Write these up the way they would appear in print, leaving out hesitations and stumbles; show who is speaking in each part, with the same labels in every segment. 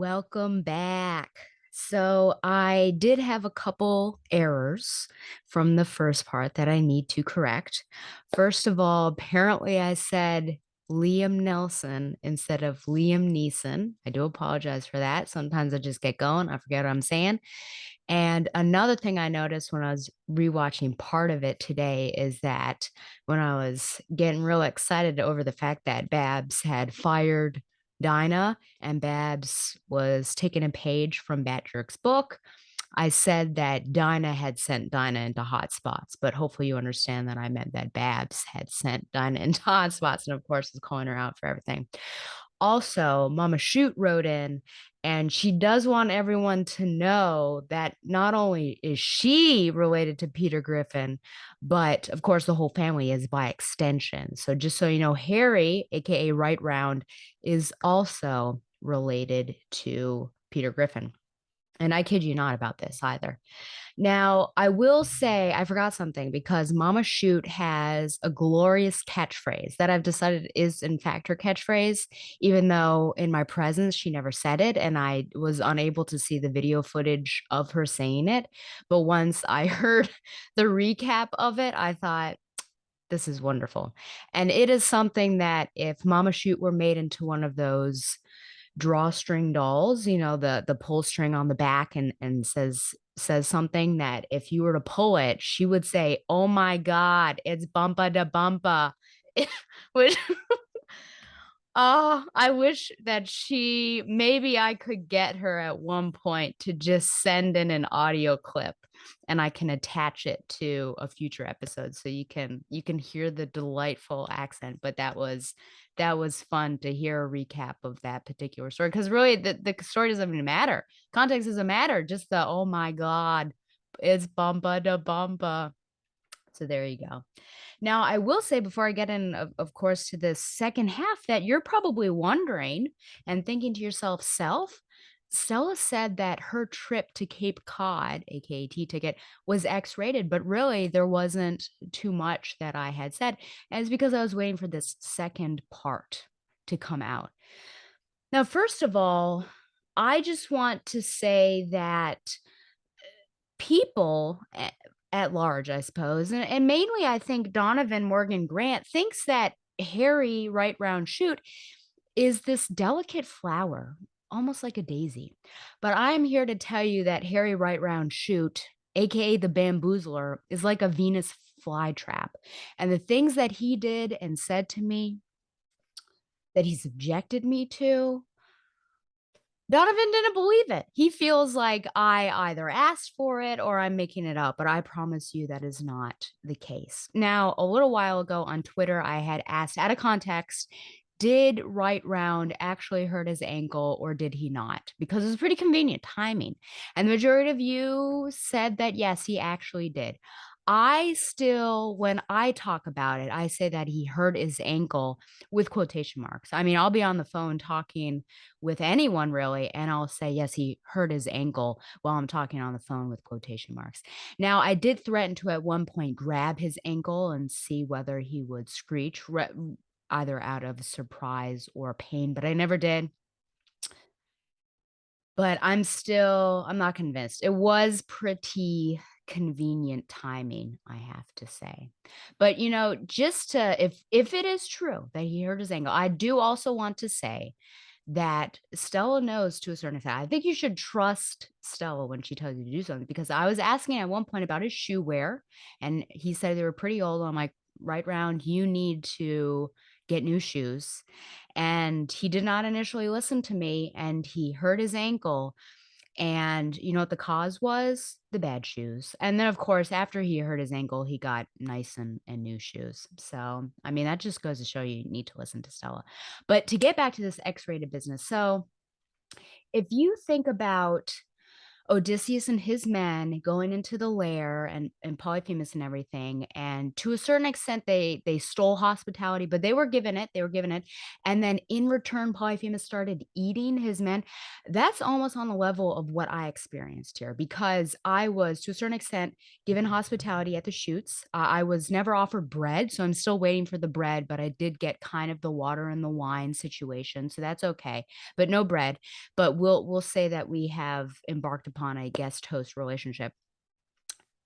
Speaker 1: Welcome back. So I did have a couple errors from the first part that I need to correct. First of all, apparently I said Liam Nelson instead of Liam Neeson. I do apologize for that. Sometimes I just get going, I forget what I'm saying. And another thing I noticed when I was rewatching part of it today is that when I was getting real excited over the fact that Babs had fired Dinah and Babs was taking a page from Bat-Jerk's book, I said that Dinah had sent Dinah into hot spots, but hopefully you understand that I meant that Babs had sent Dinah into hot spots and of course is calling her out for everything. Also, Mama Shoot wrote in and she does want everyone to know that not only is she related to Peter Griffin, but of course the whole family is by extension. So just so you know, Harry, aka Right Round, is also related to Peter Griffin. And I kid you not about this either. Now, I will say I forgot something because Mama Shoot has a glorious catchphrase that I've decided is, in fact, her catchphrase, even though in my presence she never said it and I was unable to see the video footage of her saying it. But once I heard the recap of it, I thought, this is wonderful. And it is something that if Mama Shoot were made into one of those drawstring dolls, you know, the pull string on the back and says something that if you were to pull it, she would say, "Oh my God, it's bumpa da bumpa." Which oh, I wish that maybe I could get her at one point to just send in an audio clip and I can attach it to a future episode so you can hear the delightful accent. But that was fun to hear a recap of that particular story because really the story doesn't even matter. Context doesn't matter. Just the oh my God, it's bumpa da bumpa. So there you go. Now, I will say before I get in, of course, to the second half, that you're probably wondering and thinking to yourself, Stella said that her trip to Cape Cod, aka T ticket, was X rated, but really there wasn't too much that I had said. And it's because I was waiting for this second part to come out. Now, first of all, I just want to say that people at large, I suppose, and mainly I think Donovan Morgan Grant thinks that Harry Right Round Shoot is this delicate flower, almost like a daisy. But I'm here to tell you that Harry Right Round Shoot, aka the Bamboozler, is like a Venus flytrap. And the things that he did and said to me, that he subjected me to, Donovan didn't believe it. He feels like I either asked for it or I'm making it up, but I promise you that is not the case. Now, a little while ago on Twitter, I had asked out of context, did Right Round actually hurt his ankle or did he not? Because it was pretty convenient timing. And the majority of you said that yes, he actually did. I still, when I talk about it, I say that he hurt his ankle with quotation marks. I mean, I'll be on the phone talking with anyone really, and I'll say, yes, he hurt his ankle while I'm talking on the phone with quotation marks. Now, I did threaten to at one point grab his ankle and see whether he would screech, either out of surprise or pain, but I never did. But I'm not convinced. It was pretty convenient timing, I have to say. But, you know, just to if it is true that he hurt his ankle, I do also want to say that Stella knows to a certain extent. I think you should trust Stella when she tells you to do something because I was asking at one point about his shoe wear, and he said they were pretty old. I'm like, Right Round, you need to get new shoes. And he did not initially listen to me and he hurt his ankle. And you know what the cause was? The bad shoes. And then, of course, after he hurt his ankle, he got nice and new shoes. So, I mean, that just goes to show you need to listen to Stella. But to get back to this X rated business. So, if you think about, Odysseus and his men going into the lair and Polyphemus and everything, and to a certain extent, they stole hospitality, but they were given it, and then in return, Polyphemus started eating his men. That's almost on the level of what I experienced here, because I was, to a certain extent, given hospitality at the shoots. I was never offered bread, so I'm still waiting for the bread, but I did get kind of the water and the wine situation, so that's okay, but no bread. But we'll say that we have embarked upon a guest host relationship.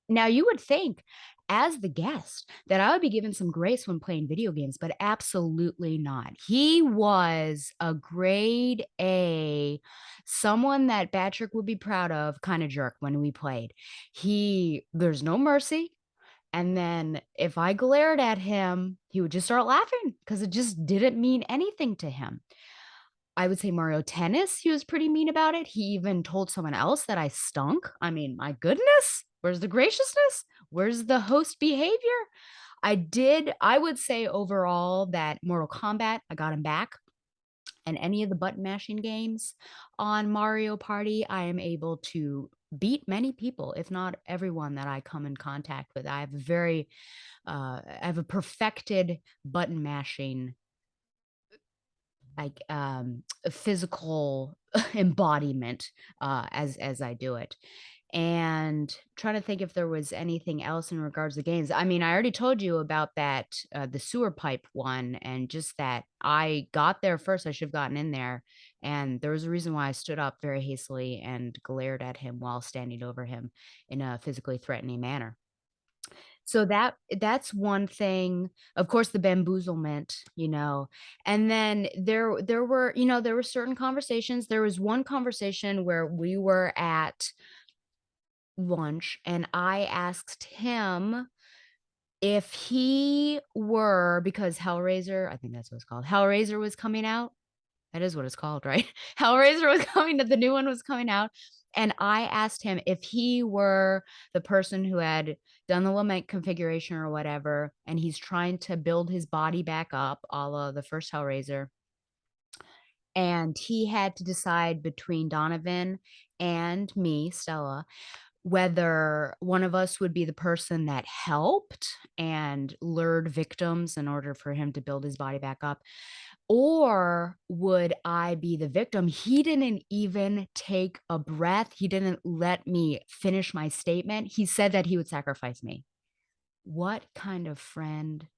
Speaker 1: Now, you would think, as the guest, that I would be given some grace when playing video games, but absolutely not. He was a grade A, someone that Patrick would be proud of kind of jerk when we played. There's no mercy. And then if I glared at him, he would just start laughing because it just didn't mean anything to him. I would say Mario Tennis, he was pretty mean about it. He even told someone else that I stunk. I mean, my goodness, where's the graciousness? Where's the host behavior? I would say overall that Mortal Kombat, I got him back. And any of the button mashing games on Mario Party, I am able to beat many people, if not everyone that I come in contact with. I have a perfected button mashing, like, a physical embodiment, as I do it. And trying to think if there was anything else in regards to games. I mean, I already told you about that, the sewer pipe one, and just that I got there first. I should have gotten in there, and there was a reason why I stood up very hastily and glared at him while standing over him in a physically threatening manner. So that's one thing. Of course, the bamboozlement, and then there were, there were certain conversations. There was one conversation where we were at lunch, and I asked him if he were, because Hellraiser, I think that's what it's called, Hellraiser was coming out. That is what it's called, right? Hellraiser was coming, the new one was coming out, and I asked him if he were the person who had done the lament configuration or whatever, and he's trying to build his body back up, a la the first Hellraiser, and he had to decide between Donovan and me, Stella, whether one of us would be the person that helped and lured victims in order for him to build his body back up, or would I be the victim? He didn't even take a breath. He didn't let me finish my statement. He said that he would sacrifice me. What kind of friend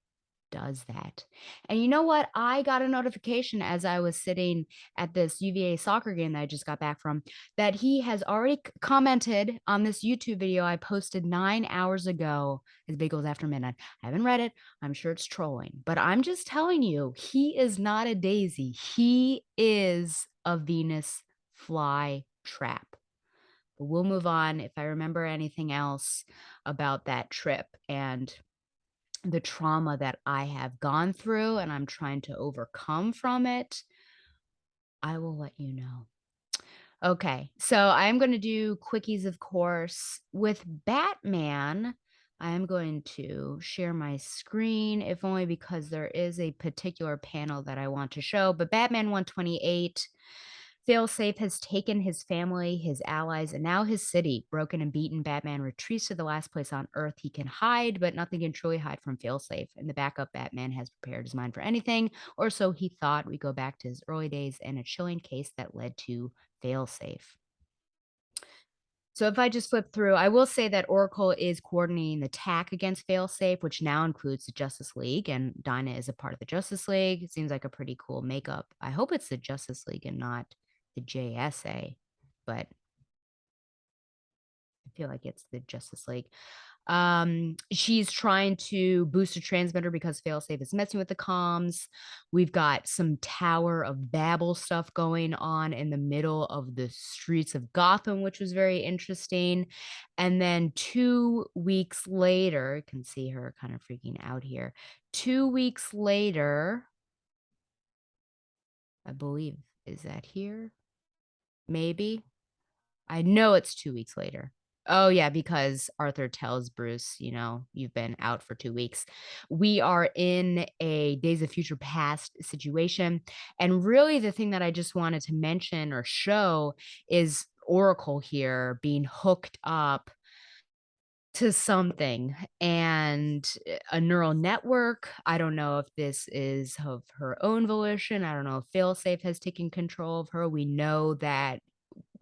Speaker 1: does that? And you know what? I got a notification as I was sitting at this UVA soccer game that I just got back from, that he has already commented on this YouTube video I posted 9 hours ago. His big goes after midnight. I haven't read it. I'm sure it's trolling, but I'm just telling you, he is not a daisy. He is a Venus fly trap. But we'll move on if I remember anything else about that trip and the trauma that I have gone through and I'm trying to overcome from it. I will let you know. Okay, so I'm going to do quickies, of course. With Batman, I am going to share my screen, if only because there is a particular panel that I want to show. But Batman 128, Failsafe has taken his family, his allies, and now his city. Broken and beaten, Batman retreats to the last place on Earth he can hide, but nothing can truly hide from Failsafe. In the backup, Batman has prepared his mind for anything, or so he thought. We go back to his early days and a chilling case that led to Failsafe. So if I just flip through, I will say that Oracle is coordinating the attack against Failsafe, which now includes the Justice League, and Dinah is a part of the Justice League. It seems like a pretty cool makeup. I hope it's the Justice League and not the JSA, but I feel like it's the Justice League. She's trying to boost a transmitter because Failsafe is messing with the comms. We've got some Tower of Babel stuff going on in the middle of the streets of Gotham, which was very interesting. And then 2 weeks later, you can see her kind of freaking out here. 2 weeks later, I believe, is that here? Maybe. I know it's 2 weeks later. Oh, yeah, because Arthur tells Bruce, you've been out for 2 weeks. We are in a Days of Future Past situation. And really, the thing that I just wanted to mention or show is Oracle here being hooked up to something and a neural network. I don't know if this is of her own volition. I don't know if Failsafe has taken control of her. We know that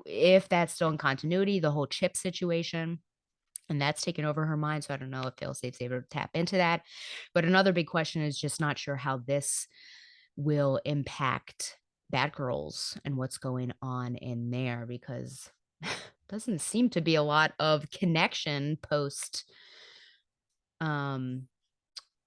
Speaker 1: if that's still in continuity, the whole chip situation, and that's taken over her mind. So I don't know if Failsafe's able to tap into that. But another big question is just not sure how this will impact Batgirls and what's going on in there because doesn't seem to be a lot of connection post um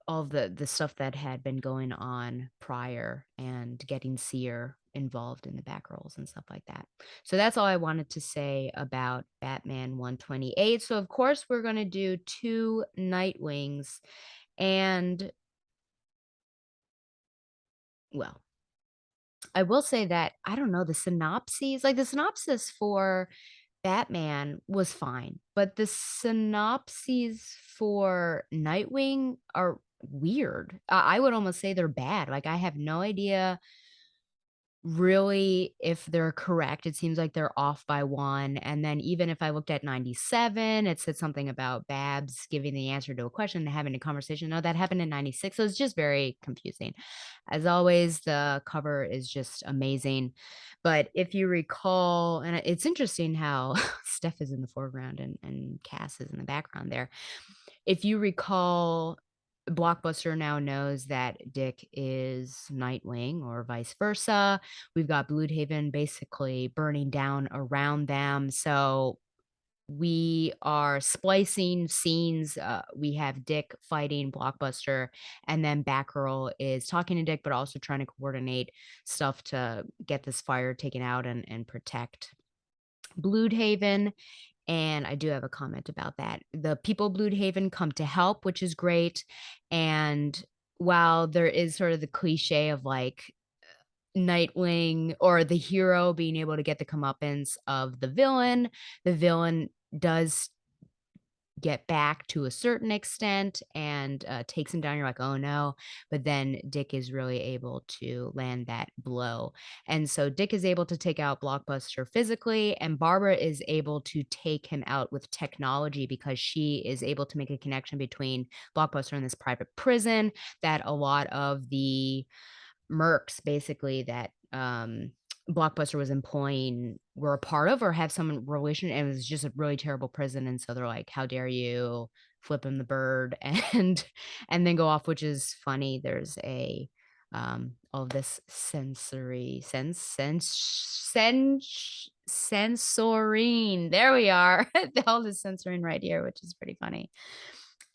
Speaker 1: all the stuff that had been going on prior and getting Seer involved in the Batgirls and stuff like that. So that's all I wanted to say about Batman 128. So of course we're going to do 2 Nightwings and well, I will say that I don't know the synopses, like the synopsis for Batman was fine, but the synopses for Nightwing are weird. I would almost say they're bad. Like I have no idea really if they're correct. It seems like they're off by 1, and then even if I looked at 97, it said something about Babs giving the answer to a question and having a conversation. No, that happened in 96, so it's just very confusing. As always, the cover is just amazing, but if you recall and it's interesting how Steph is in the foreground and Cass is in the background there. If you recall, Blockbuster now knows that Dick is Nightwing or vice versa. We've got Bloodhaven basically burning down around them. So we are splicing scenes. We have Dick fighting Blockbuster, and then Batgirl is talking to Dick, but also trying to coordinate stuff to get this fire taken out and protect Bloodhaven. And I do have a comment about that. The people of Bloodhaven come to help, which is great. And while there is sort of the cliche of like Nightwing or the hero being able to get the comeuppance of the villain does get back to a certain extent and takes him down. You're like, oh no. But then Dick is really able to land that blow. And so Dick is able to take out Blockbuster physically, and Barbara is able to take him out with technology because she is able to make a connection between Blockbuster and this private prison that a lot of the mercs basically that Blockbuster was employing were a part of or have some relation, and it was just a really terrible prison. And so they're like, how dare you flip him the bird and then go off, which is funny. There's a all this censoring. There we are. All this censoring right here, which is pretty funny.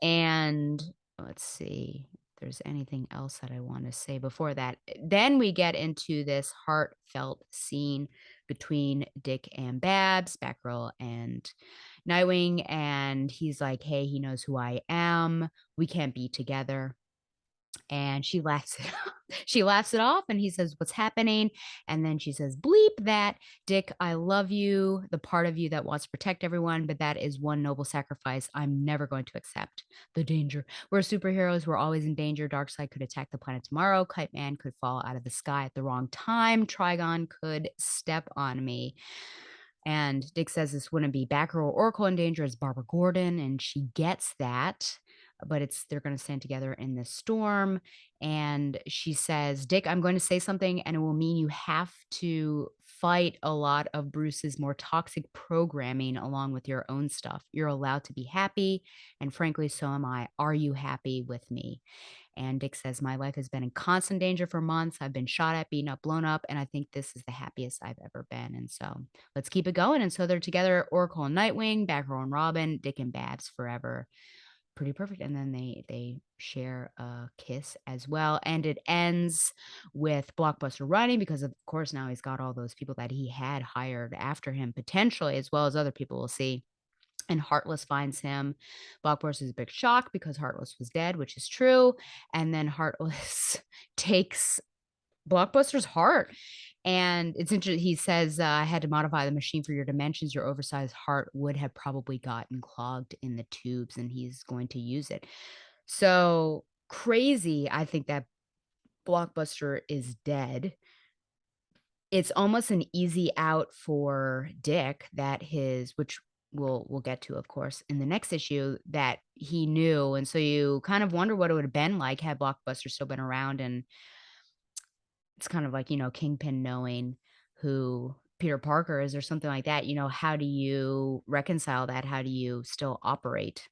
Speaker 1: And let's see if there's anything else that I want to say before that. Then we get into this heartfelt scene between Dick and Babs, Batgirl and Nightwing, and he's like, hey, he knows who I am. We can't be together. And she laughs it off. She laughs it off and he says, what's happening? And then she says, bleep that. Dick, I love you, the part of you that wants to protect everyone, but that is one noble sacrifice I'm never going to accept. The danger. We're superheroes. We're always in danger. Darkseid could attack the planet tomorrow. Kite Man could fall out of the sky at the wrong time. Trigon could step on me. And Dick says this wouldn't be Batgirl or Oracle in danger, it's Barbara Gordon, and she gets that. But they're going to stand together in this storm. And she says, Dick, I'm going to say something, and it will mean you have to fight a lot of Bruce's more toxic programming along with your own stuff. You're allowed to be happy, and frankly, so am I. Are you happy with me? And Dick says, my life has been in constant danger for months. I've been shot at, beaten up, blown up, and I think this is the happiest I've ever been. And so let's keep it going. And so they're together, Oracle and Nightwing, Batgirl and Robin, Dick and Babs forever. Pretty perfect. And then they share a kiss as well. And it ends with Blockbuster running because, of course, now he's got all those people that he had hired after him, potentially, as well as other people we'll see. And Heartless finds him. Blockbuster is a big shock because Heartless was dead, which is true. And then Heartless takes Blockbuster's heart. And it's interesting. He says, I had to modify the machine for your dimensions. Your oversized heart would have probably gotten clogged in the tubes, and he's going to use it. So crazy. I think that Blockbuster is dead. it's almost an easy out for Dick that his which we'll get to, of course, in the next issue that he knew, and so you kind of wonder what it would have been like had Blockbuster still been around, and it's kind of like, Kingpin knowing who Peter Parker is or something like that, how do you reconcile that? How do you still operate?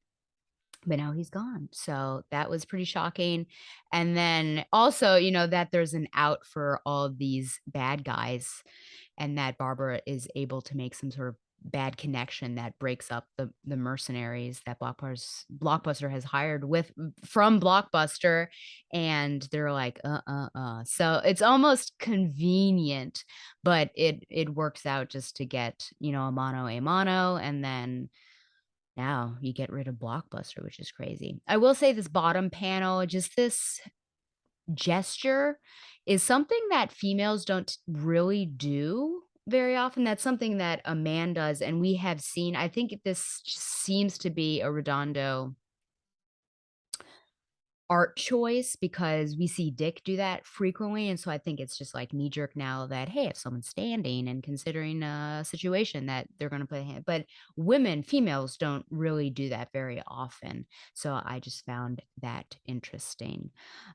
Speaker 1: But now he's gone. So that was pretty shocking. And then also, that there's an out for all of these bad guys and that Barbara is able to make some sort of bad connection that breaks up the mercenaries that Blockbuster has hired with from Blockbuster, and they're like, So it's almost convenient, but it works out just to get, a mano, and then now you get rid of Blockbuster, which is crazy. I will say this bottom panel, just this gesture is something that females don't really do very often. That's something that a man does, and we have seen I think this seems to be a Redondo art choice because we see Dick do that frequently, and so I think it's just like knee jerk now that, hey, if someone's standing and considering a situation that they're gonna put a hand, but females don't really do that very often, so I just found that interesting.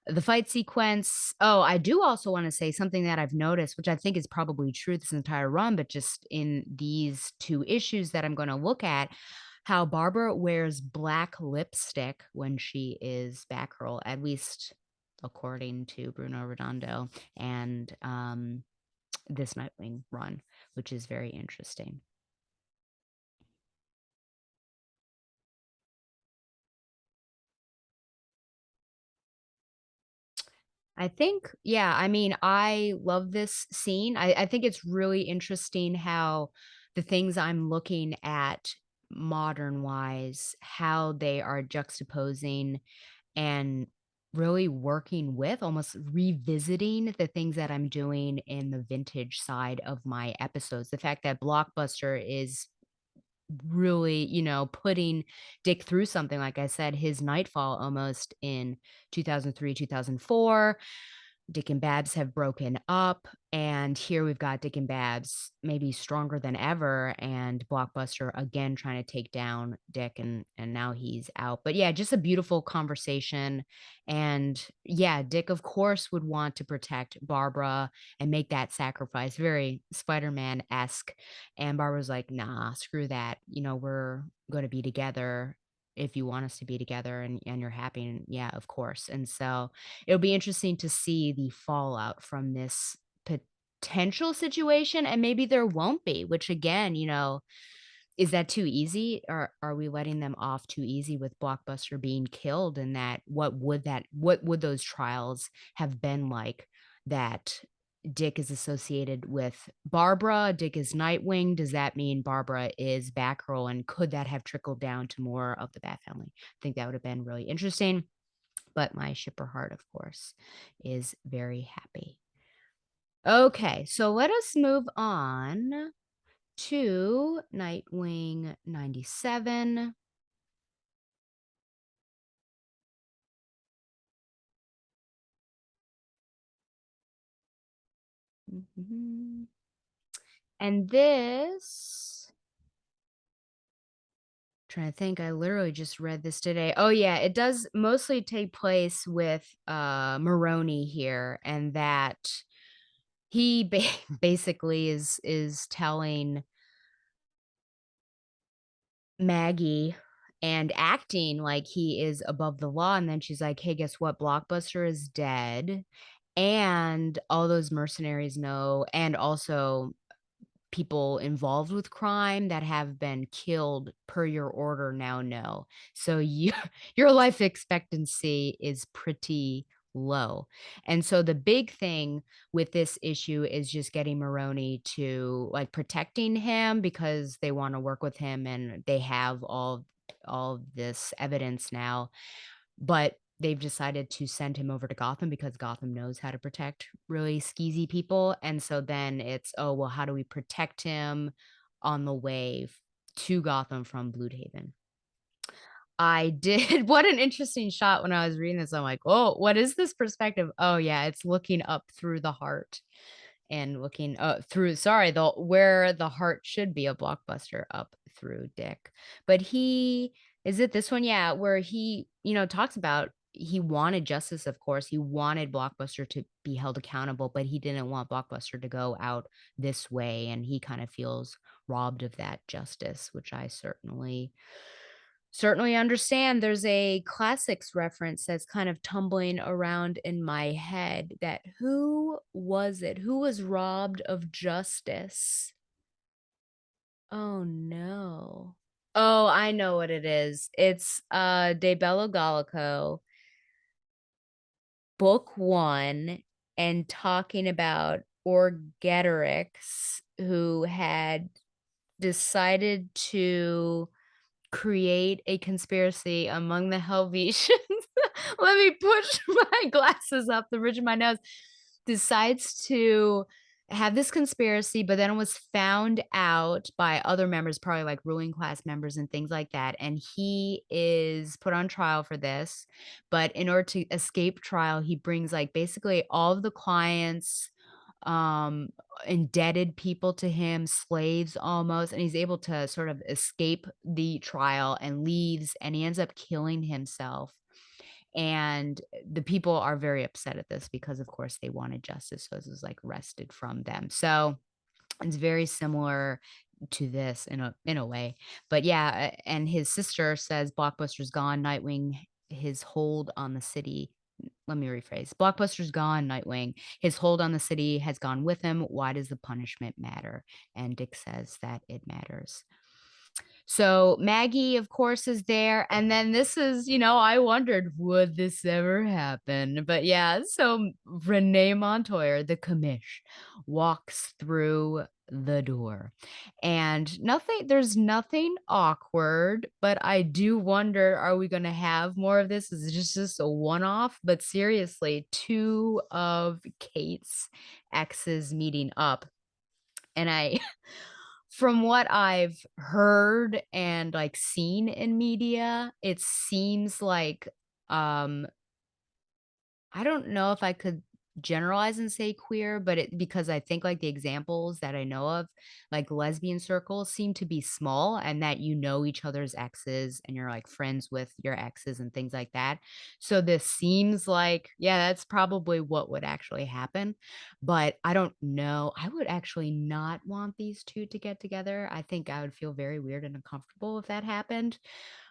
Speaker 1: The fight sequence I do also wanna say something that I've noticed, which I think is probably true this entire run, but just in these 2 issues that I'm gonna look at, how Barbara wears black lipstick when she is Batgirl, at least according to Bruno Redondo and, this Nightwing run, which is very interesting. I think yeah, I mean, I love this scene. I think it's really interesting how the things I'm looking at modern-wise, how they are juxtaposing and really working with, almost revisiting the things that I'm doing in the vintage side of my episodes. The fact that Blockbuster is really, putting Dick through something, like I said, his Nightfall almost in 2003, 2004. Dick and Babs have broken up, and here we've got Dick and Babs maybe stronger than ever, and Blockbuster again trying to take down Dick, and now he's out. But yeah, just a beautiful conversation. And yeah, Dick, of course, would want to protect Barbara and make that sacrifice, very Spider-Man esque. And Barbara's like, nah, screw that. We're going to be together if you want us to be together and you're happy. And yeah, of course. And so it'll be interesting to see the fallout from this potential situation. And maybe there won't be, which again, is that too easy? Or are we letting them off too easy with Blockbuster being killed? And what would those trials have been like that Dick is associated with Barbara? Dick is Nightwing. Does that mean Barbara is Batgirl? And could that have trickled down to more of the Bat family? I think that would have been really interesting. But my shipper heart, of course, is very happy. Okay, so let us move on to Nightwing 97. Mhm. And this, trying to think, I literally just read this today. Oh yeah, it does mostly take place with Maroni here, and that he basically is telling Maggie and acting like he is above the law, and then she's like, "Hey, guess what? Blockbuster is dead, and all those mercenaries know, and also people involved with crime that have been killed per your order now know. So you your life expectancy is pretty low." And so the big thing with this issue is just getting Maroni to like protecting him because they want to work with him and they have all this evidence now, but they've decided to send him over to Gotham because Gotham knows how to protect really skeezy people. And so then it's, oh, well, how do we protect him on the way to Gotham from Bloodhaven? I did. What an interesting shot when I was reading this. I'm like, oh, what is this perspective? Oh, yeah, it's looking up through the heart. and looking through, sorry, the where the heart should be a Blockbuster, up through Dick. But he is it this one? Yeah, where he, talks about he wanted justice, of course. He wanted Blockbuster to be held accountable, but he didn't want Blockbuster to go out this way, and he kind of feels robbed of that justice, which I certainly understand. There's a classics reference that's kind of tumbling around in my head, that who was it? Who was robbed of justice? Oh, no. Oh, I know what it is. It's, De Bello Gallico, book 1, and talking about Orgetorix, who had decided to create a conspiracy among the Helvetians. Let me push my glasses up the ridge of my nose. Decides to have this conspiracy, but then it was found out by other members, probably like ruling class members and things like that. And he is put on trial for this. But in order to escape trial, he brings like basically all of the clients, um indebted people to him, slaves almost, and he's able to sort of escape the trial and leaves, and he ends up killing himself. And the people are very upset at this because, of course, they wanted justice, so this is like wrested from them. So it's very similar to this in a way. But yeah, and his sister says Blockbuster's gone, Nightwing, his hold on the city. Let me rephrase. Blockbuster's gone, Nightwing. His hold on the city has gone with him. Why does the punishment matter? And Dick says that it matters. So Maggie, of course, is there. And then this is, I wondered, would this ever happen? But yeah, so Renee Montoya, the commish, walks through the door. And there's nothing awkward, but I do wonder, are we going to have more of this? Is it just a one-off? But seriously, two of Kate's exes meeting up. And from what I've heard and like seen in media, it seems like um I don't know if I could generalize and say queer, but because I think like the examples that I know of, like lesbian circles seem to be small, and that each other's exes and you're like friends with your exes and things like that. So this seems like, yeah, that's probably what would actually happen. But I don't know. I would actually not want these two to get together. I think I would feel very weird and uncomfortable if that happened.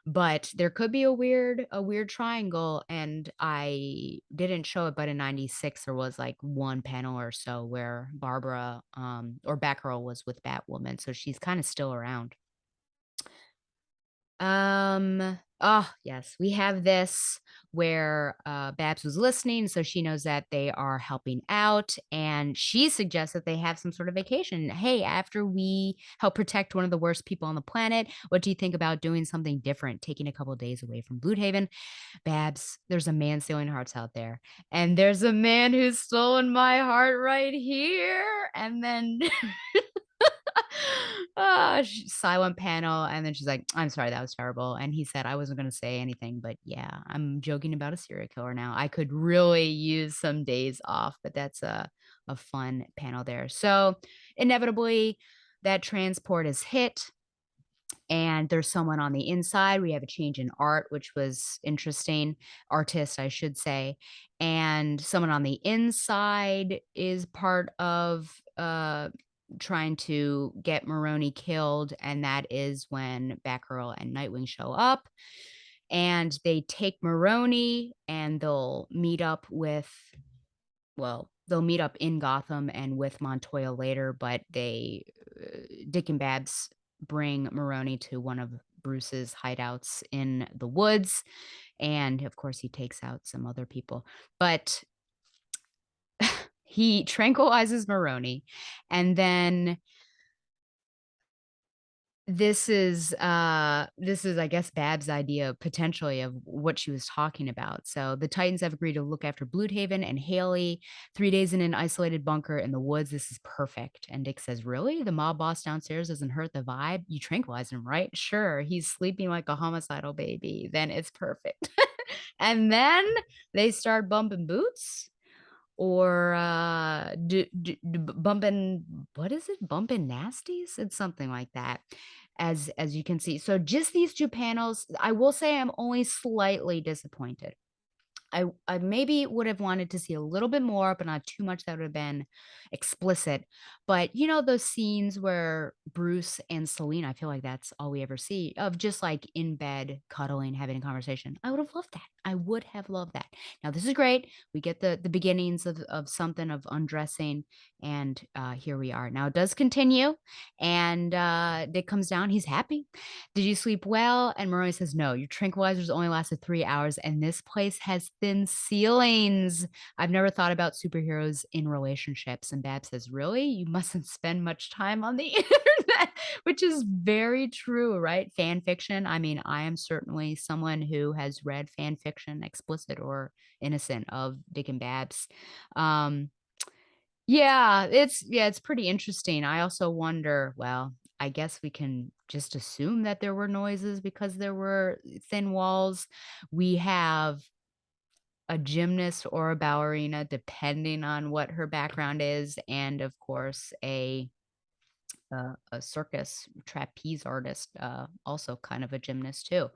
Speaker 1: But there could be a weird triangle, and I didn't show it, but in '96 there was like one panel or so where Barbara or Batgirl was with Batwoman, so she's kind of still around. Oh, yes, we have this where Babs was listening, so she knows that they are helping out, and she suggests that they have some sort of vacation. Hey, after we help protect one of the worst people on the planet, what do you think about doing something different, taking a couple of days away from Bloodhaven? Babs, there's a man stealing hearts out there, and there's a man who's stolen my heart right here. And then silent panel, and then she's like, I'm sorry, that was terrible. And he said, I wasn't going to say anything, but yeah, I'm joking about a serial killer now. I could really use some days off, but that's a fun panel there. So inevitably, that transport is hit, and there's someone on the inside. We have a change in art, which was interesting. Artist, I should say. And someone on the inside is part of trying to get Maroni killed, and that is when Batgirl and Nightwing show up. And they take Maroni, and they'll meet up in Gotham and with Montoya later, but Dick and Babs bring Maroni to one of Bruce's hideouts in the woods. And of course, he takes out some other people, but he tranquilizes Maroni. And then this is I guess Bab's idea potentially of what she was talking about. So the Titans have agreed to look after Bloodhaven and Haley, 3 days in an isolated bunker in the woods. This is perfect. And Dick says, really? The mob boss downstairs doesn't hurt the vibe? You tranquilize him, right? Sure. He's sleeping like a homicidal baby. Then it's perfect. And then they start bumping boots. or bumping, what is it, bumping nasties, it's something like that, as you can see. So just these two panels, I will say I'm only slightly disappointed. I maybe would have wanted to see a little bit more, but not too much that would have been explicit. But you know, those scenes where Bruce and Selena, I feel like that's all we ever see of just like in bed, cuddling, having a conversation. I would have loved that. I would have loved that. Now, this is great. We get the beginnings of something of undressing, and here we are. Now it does continue, and Dick comes down. He's happy. Did you sleep well? And Maroy says, no, your tranquilizers only lasted 3 hours, and this place has thin ceilings. I've never thought about superheroes in relationships. And Bab says, really? You mustn't spend much time on the internet, which is very true, right? Fan fiction. I mean, I am certainly someone who has read fan fiction, explicit or innocent, of Dick and Babs. Um, it's pretty interesting. I also wonder, well, I guess we can just assume that there were noises because there were thin walls. We have a gymnast or a ballerina, depending on what her background is, and of course a circus trapeze artist, also kind of a gymnast too.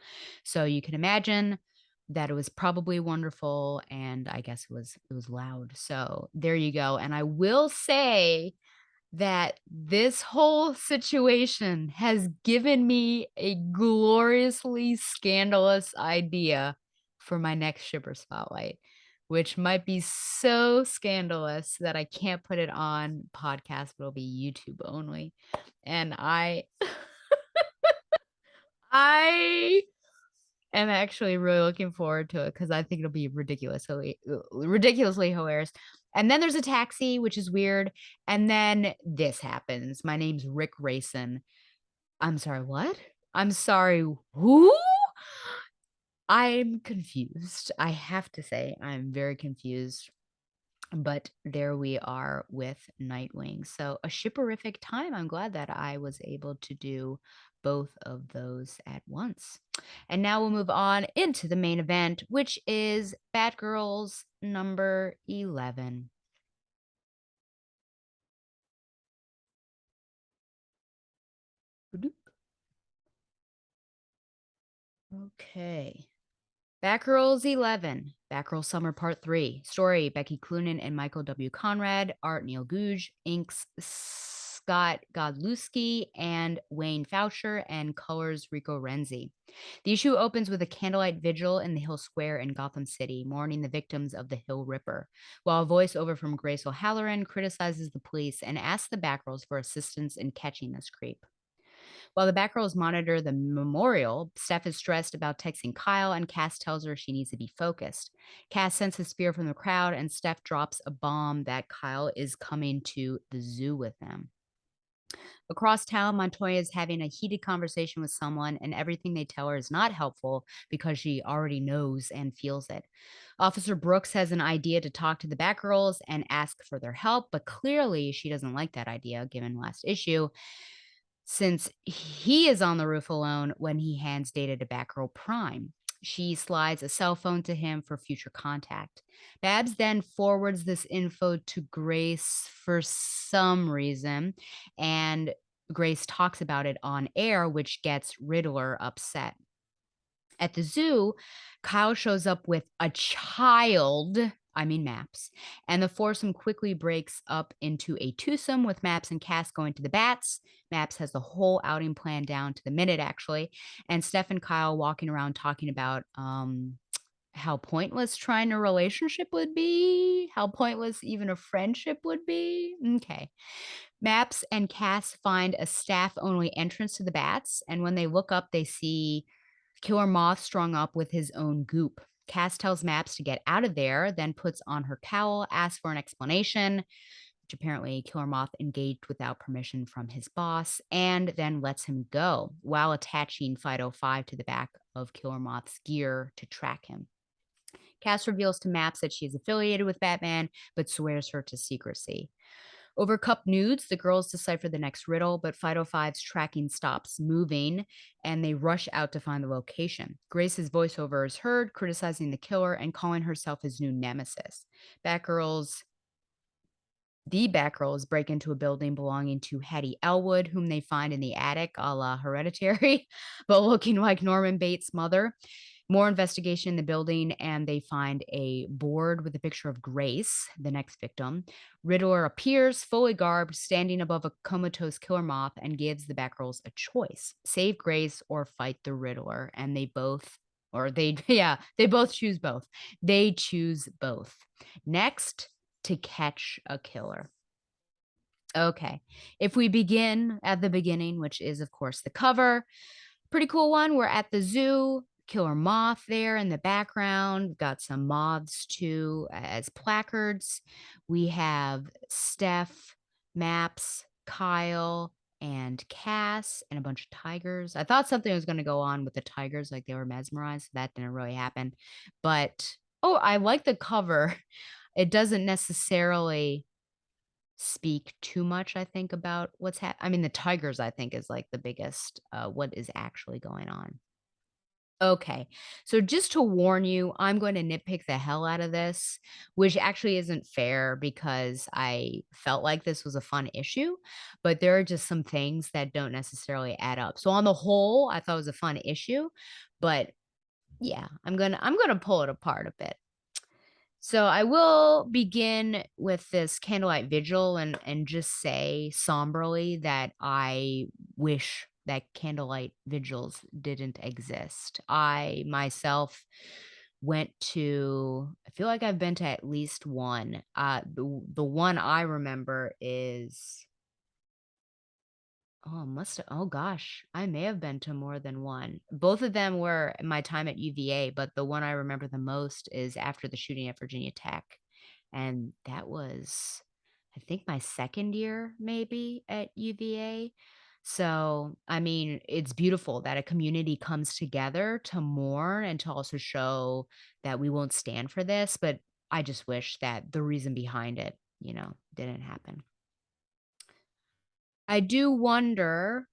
Speaker 1: So you can imagine that it was probably wonderful, and I guess it was loud. So there you go. And I will say that this whole situation has given me a gloriously scandalous idea for my next shipper spotlight, which might be so scandalous that I can't put it on podcast, but it'll be YouTube only. And I am actually really looking forward to it because I think it'll be ridiculously hilarious. And then there's a taxi, which is weird. And then this happens. My name's Rick Rayson. I'm sorry, what? I'm sorry, who? I'm confused. I have to say, I'm very confused. But there we are with Nightwing. So a shipperific time. I'm glad that I was able to do both of those at once. And now we'll move on into the main event, which is Batgirl's number 11. Okay. Batgirl's 11, Batgirl Summer Part 3. Story, Becky Cloonan and Michael W. Conrad. Art, Neil Googe. Inks, Scott Godlewski and Wayne Faucher. And colors, Rico Renzi. The issue opens with a candlelight vigil in the Hill Square in Gotham City, mourning the victims of the Hill Ripper, while a voiceover from Grace O'Halloran criticizes the police and asks the Batgirls for assistance in catching this creep. While the Batgirls monitor the memorial, Steph is stressed about texting Kyle, and Cass tells her she needs to be focused. Cass senses fear from the crowd, and Steph drops a bomb that Kyle is coming to the zoo with them. Across town, Montoya is having a heated conversation with someone, and everything they tell her is not helpful because she already knows and feels it. Officer Brooks has an idea to talk to the Batgirls and ask for their help, but clearly she doesn't like that idea given last issue, since he is on the roof alone when he hands data to Batgirl Prime. She slides a cell phone to him for future contact. Babs then forwards this info to Grace for some reason, and Grace talks about it on air, which gets Riddler upset. At the zoo, Kyle shows up with a child, I mean Maps, and the foursome quickly breaks up into a twosome with Maps and Cass going to the bats. Maps has the whole outing plan down to the minute, actually, and Steph and Kyle walking around talking about how pointless trying a relationship would be, how pointless even a friendship would be. Okay. Maps and Cass find a staff-only entrance to the bats, and when they look up, they see Killer Moth strung up with his own goop. Cass tells Maps to get out of there, then puts on her cowl, asks for an explanation, which apparently Killer Moth engaged without permission from his boss, and then lets him go while attaching Fido 5 to the back of Killer Moth's gear to track him. Cass reveals to Maps that she is affiliated with Batman, but swears her to secrecy. Over cup nudes, the girls decipher the next riddle, but Fido 5's tracking stops moving, and they rush out to find the location. Grace's voiceover is heard, criticizing the killer and calling herself his new nemesis. Batgirls The Batgirls break into a building belonging to Hattie Elwood, whom they find in the attic, a la Hereditary, but looking like Norman Bates' mother. More investigation in the building, and they find a board with a picture of Grace, the next victim. Riddler appears, fully garbed, standing above a comatose killer moth, and gives the Batgirls a choice: save Grace or fight the Riddler. And they both, yeah, they both choose both. They choose both. Next, to catch a killer. Okay. If we begin at the beginning, which is, of course, the cover, pretty cool one. We're at the zoo. Killer moth there in the background. We've got some moths too as placards. We have Steph, Maps, Kyle, and Cass, and a bunch of tigers. I thought something was going to go on with the tigers, like they were mesmerized. That didn't really happen. But, oh, I like the cover. It doesn't necessarily speak too much, I think, about what's I mean, the tigers, I think, is like the biggest, what is actually going on. Okay. So just to warn you, I'm going to nitpick the hell out of this, which actually isn't fair because I felt like this was a fun issue, but there are just some things that don't necessarily add up. So on the whole, I thought it was a fun issue, but yeah, I'm going to pull it apart a bit. So I will begin with this Candlelight Vigil and just say somberly that I wish that candlelight vigils didn't exist. I myself went to, I feel like I've been to at least one. The one I remember is, oh gosh, I may have been to more than one. Both of them were my time at UVA, but the one I remember the most is after the shooting at Virginia Tech. And that was, I think, my second year maybe at UVA. So, I mean, it's beautiful that a community comes together to mourn and to also show that we won't stand for this, but I just wish that the reason behind it, didn't happen. I do wonder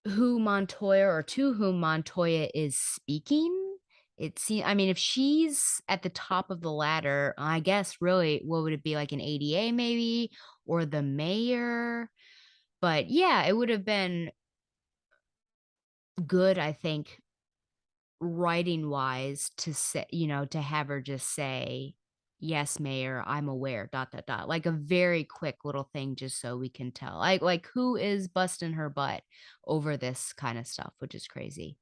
Speaker 1: who Montoya or to whom Montoya is speaking. It seems, I mean, if she's at the top of the ladder, I guess really, what would it be, like an ADA maybe, or the mayor? But yeah, it would have been good, I think, writing wise to say, to have her just say, yes, mayor, I'm aware, dot, dot, dot, like a very quick little thing just so we can tell, like who is busting her butt over this kind of stuff, which is crazy.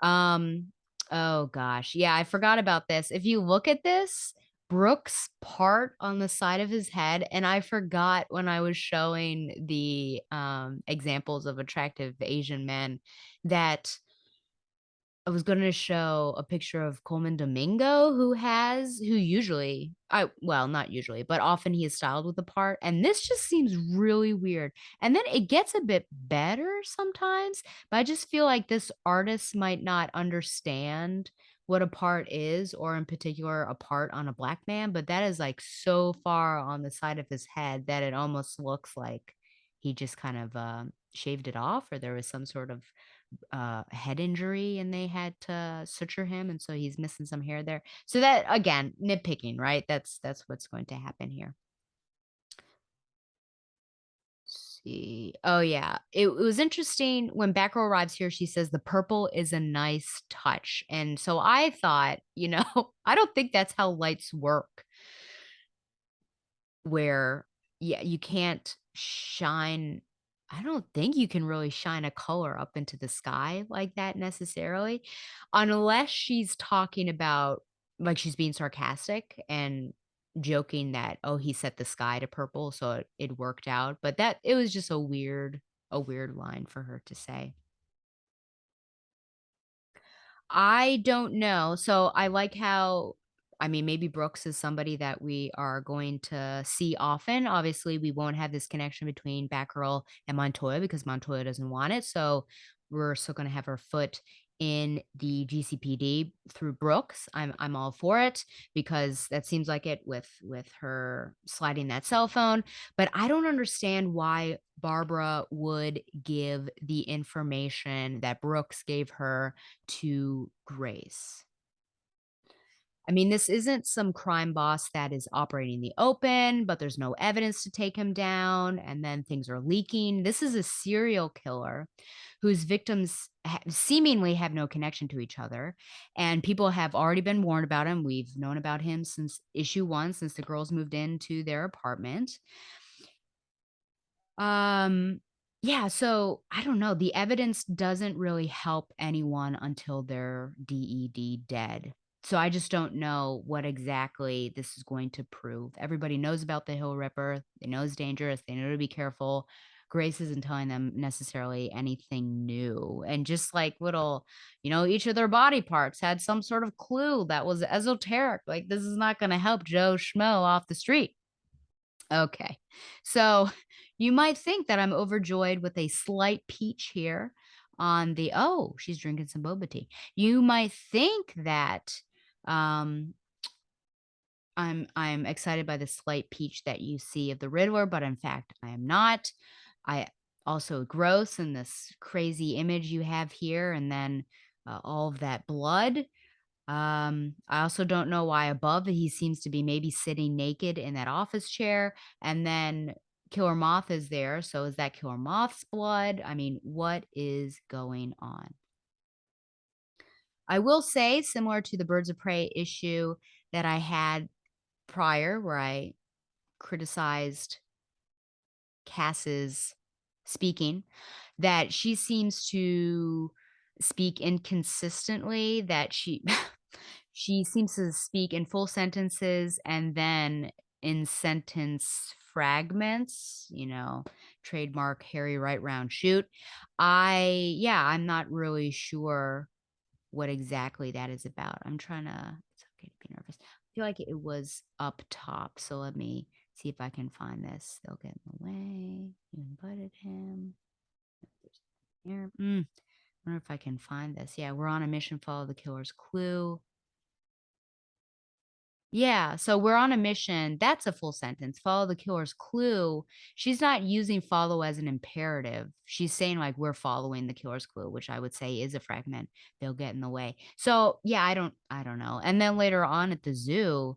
Speaker 1: Um, oh gosh, yeah, I forgot about this. If you look at this, Brooks' part on the side of his head, and I forgot when I was showing the examples of attractive Asian men that I was gonna show a picture of Coleman Domingo, who usually well, not usually, but often he is styled with a part, and this just seems really weird. And then it gets a bit better sometimes, but I just feel like this artist might not understand what a part is, or in particular, a part on a black man, but that is, like, so far on the side of his head that it almost looks like he just kind of, shaved it off, or there was some sort of head injury and they had to suture him, and so he's missing some hair there. So that, again, nitpicking, right? That's what's going to happen here. See. Oh yeah. It was interesting when Batgirl arrives here, she says the purple is a nice touch. And so I thought, I don't think that's how lights work, where yeah, you can't shine, I don't think you can really shine a color up into the sky like that necessarily, unless she's talking about, like, she's being sarcastic and joking that, oh, he set the sky to purple, so it worked out. But that it was just a weird line for her to say. I don't know. So I like how, I mean, maybe Brooks is somebody that we are going to see often. Obviously, we won't have this connection between Batgirl and Montoya because Montoya doesn't want it. So we're still going to have her foot in the GCPD through Brooks. I'm all for it because that seems like it with her sliding that cell phone. But I don't understand why Barbara would give the information that Brooks gave her to Grace. I mean, this isn't some crime boss that is operating in the open, but there's no evidence to take him down, and then things are leaking. This is a serial killer whose victims seemingly have no connection to each other, and people have already been warned about him. We've known about him since issue 1, since the girls moved into their apartment. Um, yeah, so I don't know. The evidence doesn't really help anyone until they're dead. So I just don't know what exactly this is going to prove. Everybody knows about the Hill Ripper. They know it's dangerous. They know to be careful. Grace isn't telling them necessarily anything new. And just like little, each of their body parts had some sort of clue that was esoteric. Like, this is not going to help Joe Schmo off the street. Okay. So you might think that I'm overjoyed with a slight peach here on the she's drinking some boba tea. You might think that um I'm excited by the slight peach that you see of the Riddler, but in fact I am not. I also gross in this crazy image you have here, and then all of that blood. I also don't know why above he seems to be maybe sitting naked in that office chair, and then Killer Moth is there. So is that Killer Moth's blood? I mean, what is going on? I will say, similar to the Birds of Prey issue that I had prior, where I criticized Cass's speaking, that she seems to speak inconsistently, that she she seems to speak in full sentences and then in sentence fragments, trademark Harry Right Round Shoot. I'm not really sure what exactly that is about. It's okay to be nervous. I feel like it was up top. So let me see if I can find this. They'll get in the way. You invited him. Here. Wonder if I can find this. Yeah, we're on a mission. Follow the killer's clue. Yeah, so we're on a mission. That's a full sentence. Follow the killer's clue. She's not using follow as an imperative. She's saying like we're following the killer's clue, which I would say is a fragment. They'll get in the way. So, yeah, I don't know. And then later on at the zoo,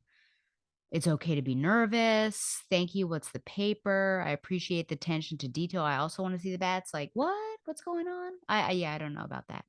Speaker 1: it's okay to be nervous. Thank you. What's the paper? I appreciate the attention to detail. I also want to see the bats. Like, what? What's going on? I don't know about that.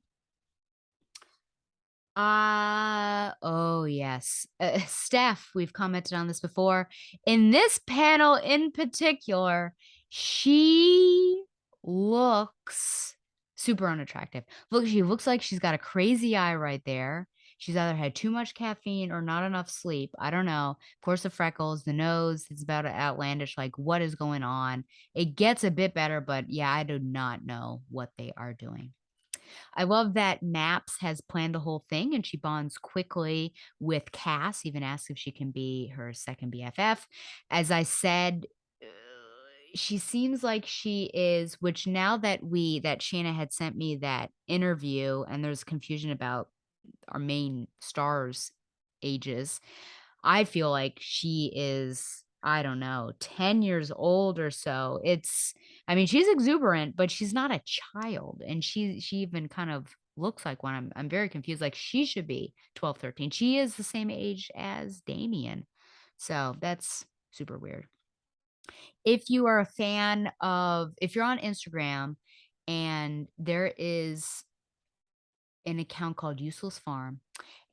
Speaker 1: Oh yes. Steph, we've commented on this before. In this panel in particular, she looks super unattractive. Look, she looks like she's got a crazy eye right there. She's either had too much caffeine or not enough sleep. I don't know. Of course, the freckles, the nose, it's about outlandish. Like, what is going on? It gets a bit better, but yeah, I do not know what they are doing. I love that Maps has planned the whole thing and she bonds quickly with Cass, even asks if she can be her second BFF. As I said, she seems like she is, which now that Shanna had sent me that interview and there's confusion about our main stars' ages, I feel like she is, I don't know, 10 years old or so. I mean, she's exuberant, but she's not a child. And she even kind of looks like one. I'm very confused. Like she should be 12, 13. She is the same age as Damien. So that's super weird. If you are a fan of, if you're on Instagram and there is an account called Useless Farm,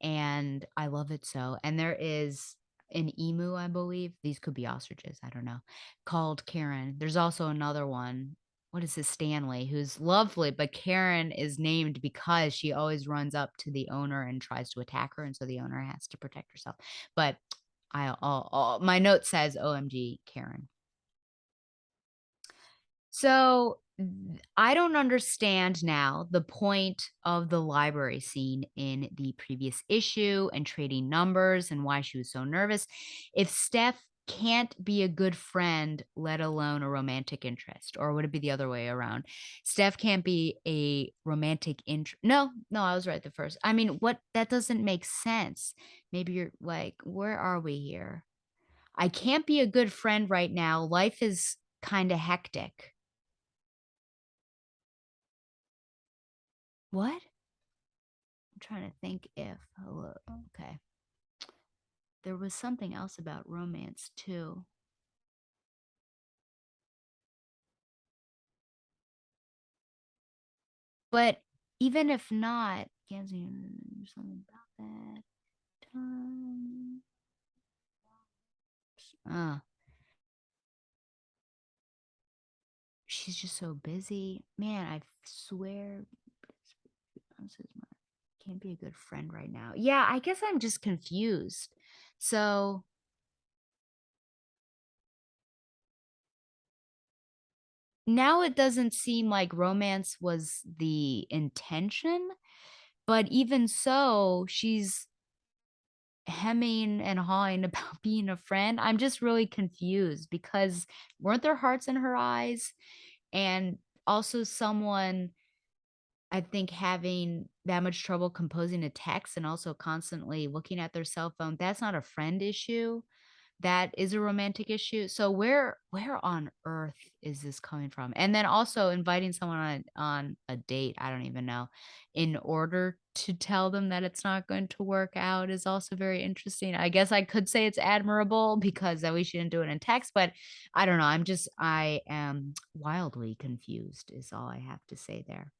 Speaker 1: and I love it so. And there is an emu, I believe. These could be ostriches, I don't know, called Karen. There's also another one. What is this? Stanley, who's lovely, but Karen is named because she always runs up to the owner and tries to attack her, and so the owner has to protect herself. But my note says OMG Karen. So I don't understand now the point of the library scene in the previous issue and trading numbers and why she was so nervous. If Steph can't be a good friend, let alone a romantic interest, or would it be the other way around? Steph can't be a romantic interest. No, I was right the first. I mean, what that doesn't make sense. Maybe you're like, where are we here? I can't be a good friend right now. Life is kind of hectic. What? I'm trying to think if hello. Okay. there was something else about romance too. But even if not, can't see something about that time. Uh, she's just so busy. Man, I swear can't be a good friend right now. Yeah, I guess I'm just confused. So now it doesn't seem like romance was the intention, but even so, she's hemming and hawing about being a friend. I'm just really confused because weren't there hearts in her eyes? And also, someone I think having that much trouble composing a text and also constantly looking at their cell phone, that's not a friend issue. That is a romantic issue. So where on earth is this coming from? And then also inviting someone on a date, I don't even know, in order to tell them that it's not going to work out is also very interesting. I guess I could say it's admirable because at least you didn't do it in text, but I don't know. I am wildly confused is all I have to say there.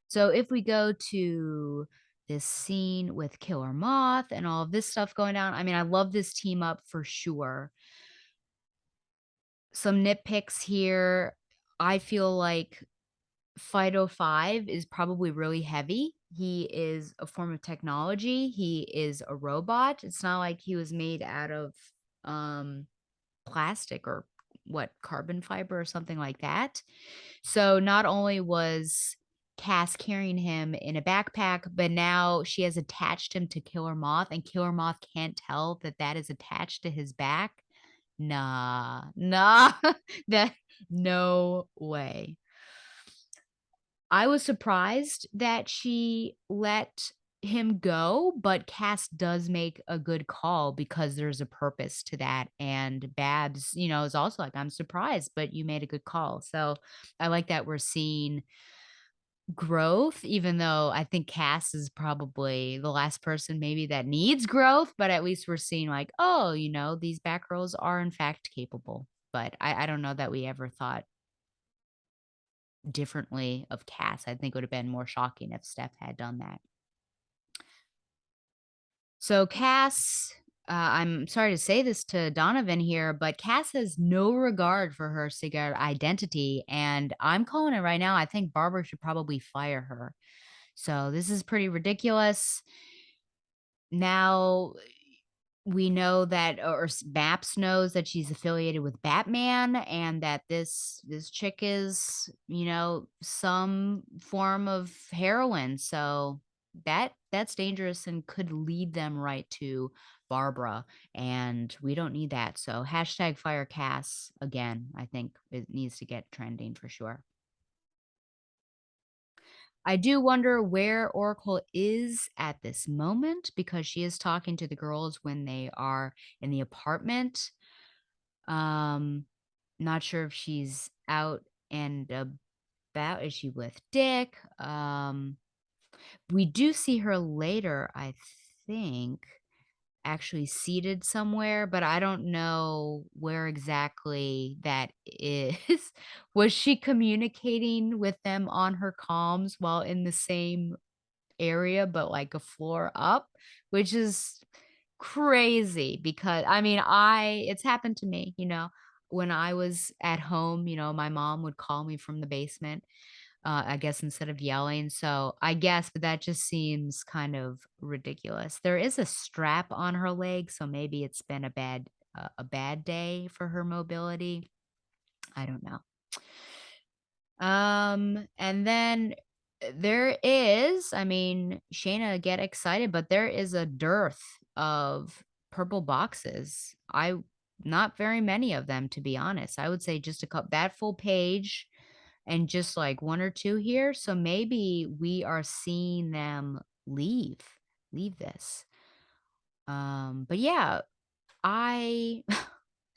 Speaker 1: So if we go to this scene with Killer Moth and all of this stuff going down, I mean, I love this team up for sure. Some nitpicks here. I feel like Fido 5 is probably really heavy. He is a form of technology. He is a robot. It's not like he was made out of um plastic or what, carbon fiber or something like that. So not only was Cass carrying him in a backpack, but now she has attached him to Killer Moth, and Killer Moth can't tell that that is attached to his back. Nah, nah, that no way. I was surprised that she let him go, but Cass does make a good call because there's a purpose to that. And Babs, is also like, I'm surprised, but you made a good call. So I like that we're seeing growth, even though I think Cass is probably the last person maybe that needs growth, but at least we're seeing like, oh, these Batgirls are in fact capable. But I don't know that we ever thought differently of Cass. I think it would have been more shocking if Steph had done that. So Cass, I'm sorry to say this to Donovan here, but Cass has no regard for her cigarette identity, and I'm calling it right now. I think Barbara should probably fire her. So this is pretty ridiculous. Now we know that, or Maps knows that she's affiliated with Batman, and that this chick is, some form of heroine. So that's dangerous and could lead them right to Barbara, and we don't need that. So hashtag fire Cass again. I think it needs to get trending for sure. I do wonder where Oracle is at this moment because she is talking to the girls when they are in the apartment. Um, Not sure if she's out and about. Is she with Dick? We do see her later, I think, actually seated somewhere, but I don't know where exactly that is. Was she communicating with them on her comms while in the same area, but like a floor up, which is crazy because I mean, it's happened to me, when I was at home, my mom would call me from the basement, I guess instead of yelling. So I guess, but that just seems kind of ridiculous. There is a strap on her leg, so maybe it's been a bad day for her mobility. I don't know. And then there is, I mean, Shayna, get excited, but there is a dearth of purple boxes. Not very many of them, to be honest. I would say just a couple, that full page and just like one or two here. So maybe we are seeing them leave this. But yeah, I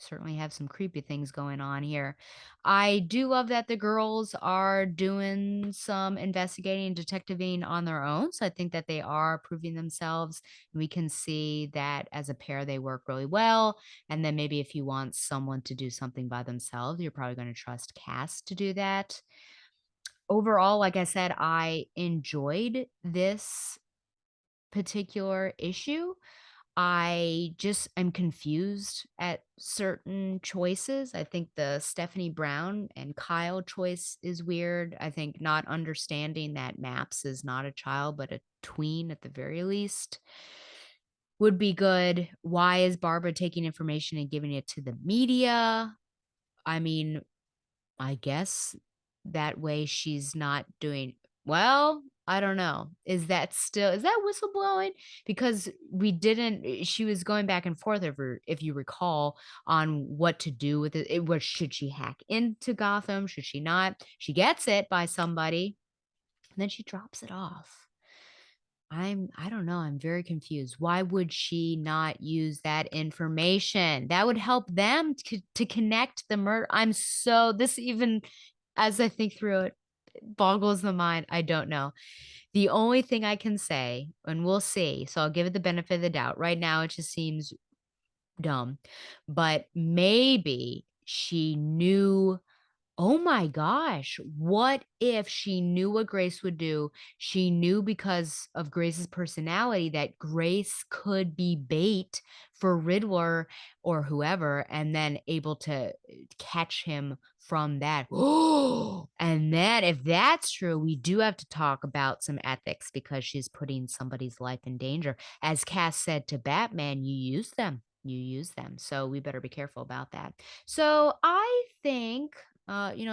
Speaker 1: certainly have some creepy things going on here. I do love that the girls are doing some investigating and detectiving on their own. So I think that they are proving themselves. We can see that as a pair, they work really well. And then maybe if you want someone to do something by themselves, you're probably going to trust Cass to do that. Overall, like I said, I enjoyed this particular issue. I just am confused at certain choices. I think the Stephanie Brown and Kyle choice is weird. I think not understanding that Maps is not a child, but a tween at the very least would be good. Why is Barbara taking information and giving it to the media? I mean, I guess that way she's not doing well. I don't know. Is that whistleblowing? Because we didn't she was going back and forth if you recall on what to do with it. It was should she hack into Gotham? Should she not? She gets it by somebody and then she drops it off. I don't know, I'm very confused. Why would she not use that information? That would help them to connect the murder. I'm so this even as I think through it, boggles the mind. I don't know. The only thing I can say, and we'll see, so I'll give it the benefit of the doubt. Right now, it just seems dumb, but maybe she knew. Oh my gosh, what if she knew what Grace would do? She knew because of Grace's personality that Grace could be bait for Riddler or whoever, and then able to catch him from that. And then, if that's true, we do have to talk about some ethics because she's putting somebody's life in danger. As Cass said to Batman, you use them. You use them. So we better be careful about that. So I think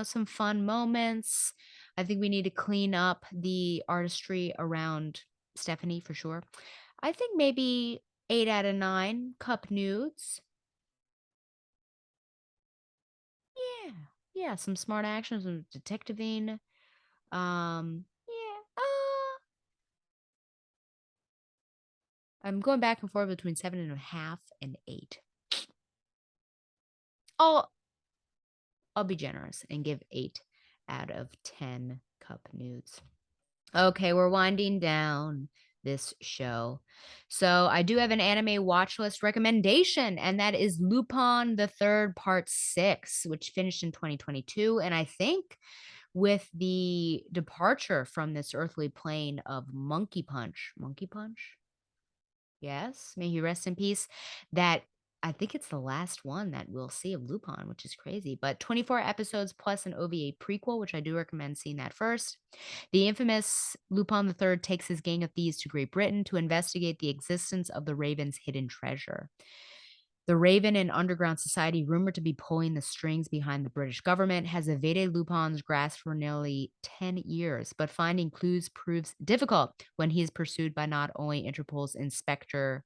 Speaker 1: some fun moments. I think we need to clean up the artistry around Stephanie for sure. I think maybe 8 out of 9 cup nudes. Yeah. Yeah. Some smart action, some detectiving. Yeah. I'm going back and forth between 7.5 and 8. I'll I'll be generous and give 8 out of 10 cup nudes. Okay, we're winding down this show. So I do have an anime watch list recommendation, and that is Lupin the Third Part 6, which finished in 2022. And I think with the departure from this earthly plane of Monkey Punch, yes, may he rest in peace. That I think it's the last one that we'll see of Lupin, which is crazy. But 24 episodes plus an OVA prequel, which I do recommend seeing that first. The infamous Lupin III takes his gang of thieves to Great Britain to investigate the existence of the Raven's hidden treasure. The Raven, an underground society rumored to be pulling the strings behind the British government, has evaded Lupin's grasp for nearly 10 years, but finding clues proves difficult when he is pursued by not only Interpol's Inspector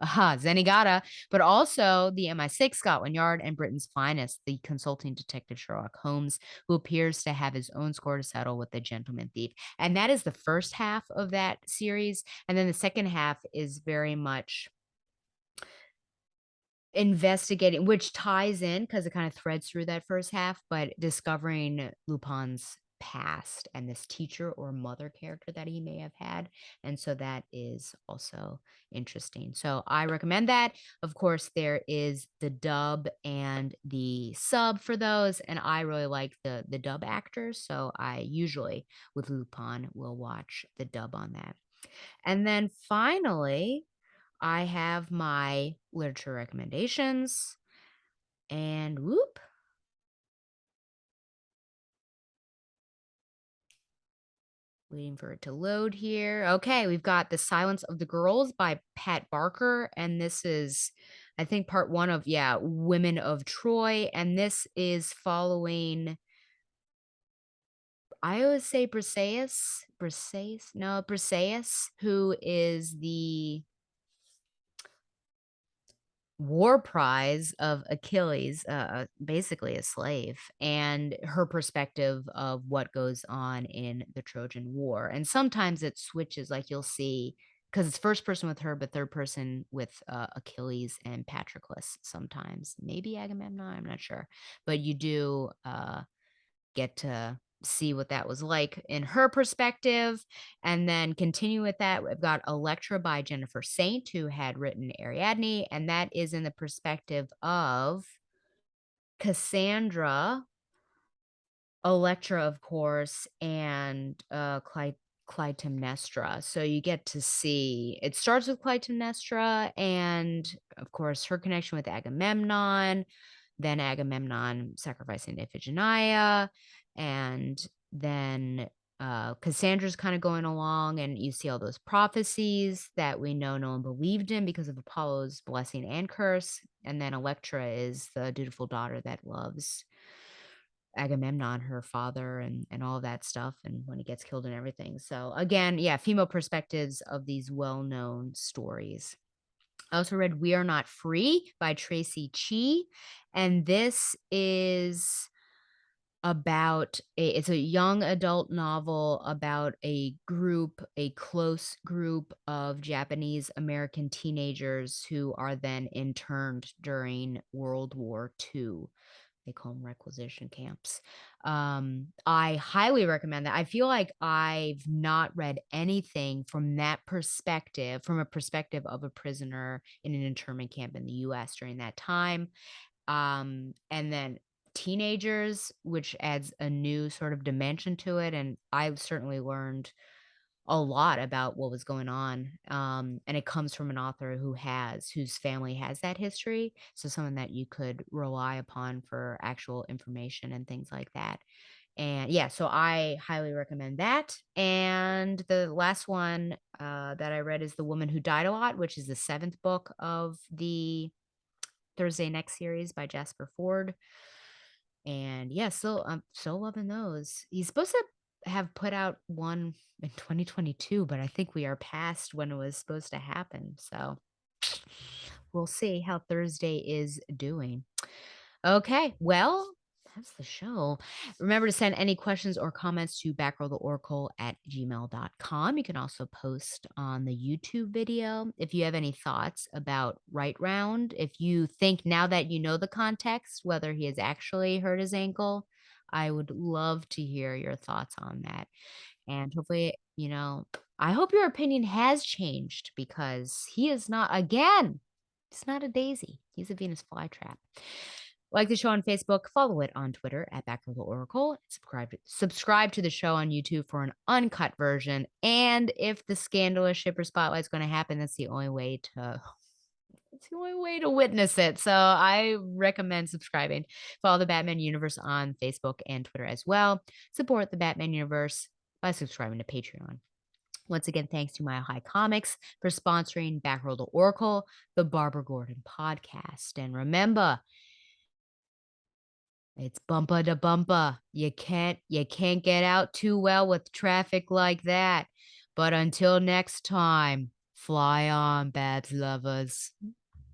Speaker 1: Zenigata, but also the MI6 Scotland Yard and Britain's finest, the consulting detective Sherlock Holmes, who appears to have his own score to settle with the gentleman thief. And that is the first half of that series. And then the second half is very much investigating, which ties in because it kind of threads through that first half, but discovering Lupin's past and this teacher or mother character that he may have had. And so that is also interesting. So I recommend that. Of course, there is the dub and the sub for those, and I really like the dub actors. So I usually with Lupin will watch the dub on that. And then finally, I have my literature recommendations and whoop, waiting for it to load here. Okay, we've got The Silence of the Girls by Pat Barker. And this is, I think, part one of, yeah, Women of Troy. And this is following, I always say Briseis, who is the war prize of Achilles, basically a slave, and her perspective of what goes on in the Trojan War. And sometimes it switches, like you'll see because it's first person with her, but third person with Achilles and Patroclus sometimes. Maybe Agamemnon, I'm not sure. But you do get to see what that was like in her perspective. And then continue with that, we've got Electra by Jennifer Saint, who had written Ariadne, and that is in the perspective of Cassandra, Electra, of course, and Clytemnestra. So you get to see it starts with Clytemnestra and, of course, her connection with Agamemnon, then Agamemnon sacrificing Iphigenia, and then Cassandra's kind of going along, and you see all those prophecies that we know no one believed in because of Apollo's blessing and curse. And then Electra is the dutiful daughter that loves Agamemnon, her father, and all of that stuff, and when he gets killed and everything. So again, yeah, female perspectives of these well-known stories. I also read We Are Not Free by Tracy Chi, and this is about it's a young adult novel about a close group of Japanese American teenagers who are then interned during World War II. They call them requisition camps. I highly recommend that. I feel like I've not read anything from that perspective, from a perspective of a prisoner in an internment camp in the US during that time. And then teenagers, which adds a new sort of dimension to it. And I've certainly learned a lot about what was going on. And it comes from an author whose family has that history. So someone that you could rely upon for actual information and things like that. And yeah, so I highly recommend that. And the last one that I read is The Woman Who Died a Lot, which is the 7th book of the Thursday Next series by Jasper Ford. And yeah, I'm still loving those. He's supposed to have put out one in 2022, but I think we are past when it was supposed to happen. So we'll see how Thursday is doing. Okay, well, that's the show. Remember to send any questions or comments to batgirltheoracle@gmail.com. You can also post on the YouTube video if you have any thoughts about Right Round. If you think now that you know the context, whether he has actually hurt his ankle, I would love to hear your thoughts on that. And hopefully, I hope your opinion has changed because he is not, again, he's not a daisy. He's a Venus flytrap. Like the show on Facebook, follow it on Twitter at Batgirl the Oracle. Subscribe to the show on YouTube for an uncut version. And if the scandalous shipper spotlight is going to happen, that's the only way to witness it. So I recommend subscribing. Follow the Batman Universe on Facebook and Twitter as well. Support the Batman Universe by subscribing to Patreon. Once again, thanks to Mile High Comics for sponsoring Batgirl the Oracle, the Barbara Gordon podcast. And remember, it's bumper to bumper. You can't get out too well with traffic like that. But until next time, fly on, Babs lovers.